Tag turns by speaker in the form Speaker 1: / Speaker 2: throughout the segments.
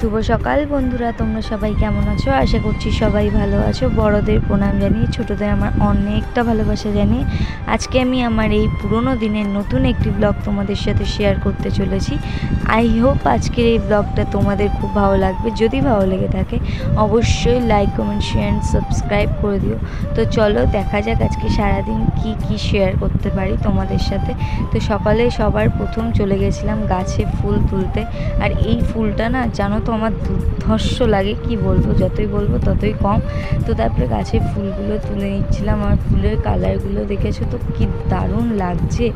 Speaker 1: শুভ সকাল বন্ধুরা, তোমরা সবাই কেমন আছো? আশা করছি সবাই ভালো আছো। বড়দের প্রণাম জানিয়ে ছোটদের আমার অনেকটা ভালোবাসা জানিয়ে আজকে আমি আমার এই পুরনো দিনের নতুন একটি ব্লগ তোমাদের সাথে শেয়ার করতে চলেছি। আই হোপ আজকের এই ব্লগটা তোমাদের খুব ভালো লাগবে। যদি ভালো লেগে থাকে অবশ্যই লাইক, কমেন্ট, শেয়ার, সাবস্ক্রাইব করে দিও। তো চলো দেখা যাক আজকে সারাদিন কি শেয়ার করতে পারি তোমাদের সাথে। তো সকালে সবার প্রথম চলে গেছিলাম গাছে ফুল তুলতে। আর এই ফুলটা না জানো তো আমার দুর্ধর্ষ লাগে, কি বলবো, যতই বলবো ততই কম। তো তারপরে গাছের ফুলগুলো তুলে নিচ্ছিলাম। আর ফুলের কালারগুলো দেখেছো তো কি দারুণ লাগছে।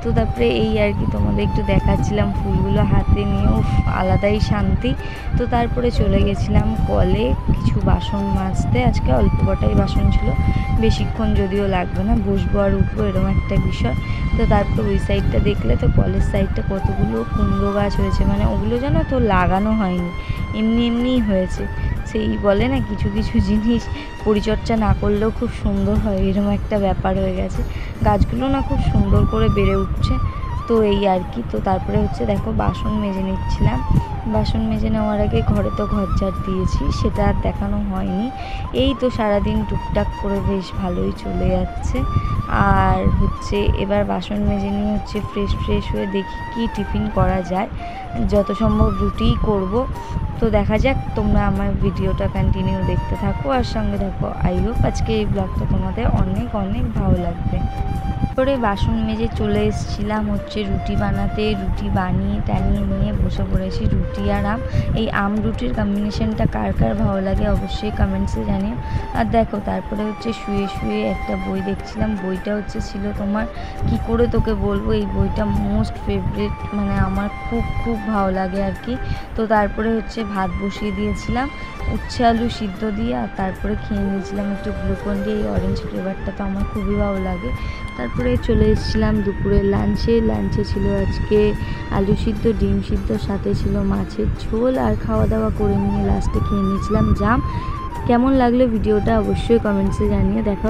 Speaker 1: তো তারপরে এই আর কি তোমাদের একটু দেখাচ্ছিলাম ফুলগুলো হাতে নিয়েও আলাদাই শান্তি। তো তারপরে চলে গেছিলাম কলে কিছু বাসন মাজতে। আজকে অল্প কটাই বাসন ছিল, বেশিক্ষণ যদিও লাগবে না, বসবো আর উঠবো এরকম একটা বিষয়। তো তারপর ওই সাইডটা দেখলে তো কলের সাইডটা কতগুলো কুমড়ো গাছ হয়েছে, মানে ওগুলো জানো তো লাগানো হয়নি, এমনিই হয়েছে। সেই বলে না কিছু কিছু জিনিস পরিচর্যা না করলেও খুব সুন্দর হয়, এরকম একটা ব্যাপার হয়ে গেছে। গাছগুলো না খুব সুন্দর করে বেড়ে উঠছে। তো এই আর কি। তো তারপরে হচ্ছে দেখো বাসন মেজে নিচ্ছিলাম। বাসন মেজে নেওয়ার আগে ঘরে তো ঘর ঝাড় দিয়েছি, সেটা আর দেখানো হয়নি। এই তো সারাদিন টুকটাক করে বেশ ভালোই চলে যাচ্ছে। আর হচ্ছে এবার বাসন মেজে নিয়ে হচ্ছে ফ্রেশ হয়ে দেখি কি টিফিন করা যায়। যত সম্ভব রুটিই করব। তো দেখা যাক, তোমরা আমার ভিডিওটা কন্টিনিউ দেখতে থাকো আর সঙ্গে থাকো। আই হোপ আজকে এই ব্লগটা তোমাদের অনেক ভালো লাগবে। করে বাসন মেজে চলে এসেছিলাম হচ্ছে রুটি বানাতে। রুটি বানিয়ে টানিয়ে নিয়ে বসে পড়েছি। রুটি আর আম, এই আম রুটির কম্বিনেশনটা কার কার ভালো লাগে অবশ্যই কমেন্টসে জানিও। আর দেখো তারপরে হচ্ছে শুয়ে একটা বই দেখছিলাম। বইটা হচ্ছে ছিল তোমার কি করে তোকে বলবো। এই বইটা মোস্ট ফেভারিট, মানে আমার খুব ভালো লাগে আর কি। তো তারপরে হচ্ছে ভাত বসিয়ে দিয়েছিলাম উচ্ছে আলু সিদ্ধ দিয়ে। আর তারপরে খেয়ে নিয়েছিলাম একটু গ্লুকন দিয়ে। এই অরেঞ্জ ফ্লেভারটা তো আমার খুবই ভালো লাগে। তারপরে চলে এসেছিলাম দুপুরের লাঞ্চে ছিল আজকে আলু সিদ্ধ, ডিম সিদ্ধ, সাথে ছিল মাছের ঝোল। আর খাওয়া দাওয়া করে নিয়ে লাস্টে খেয়ে নিয়েছিলাম জাম। কেমন লাগলো ভিডিওটা অবশ্যই কমেন্টসে জানিয়ে। দেখা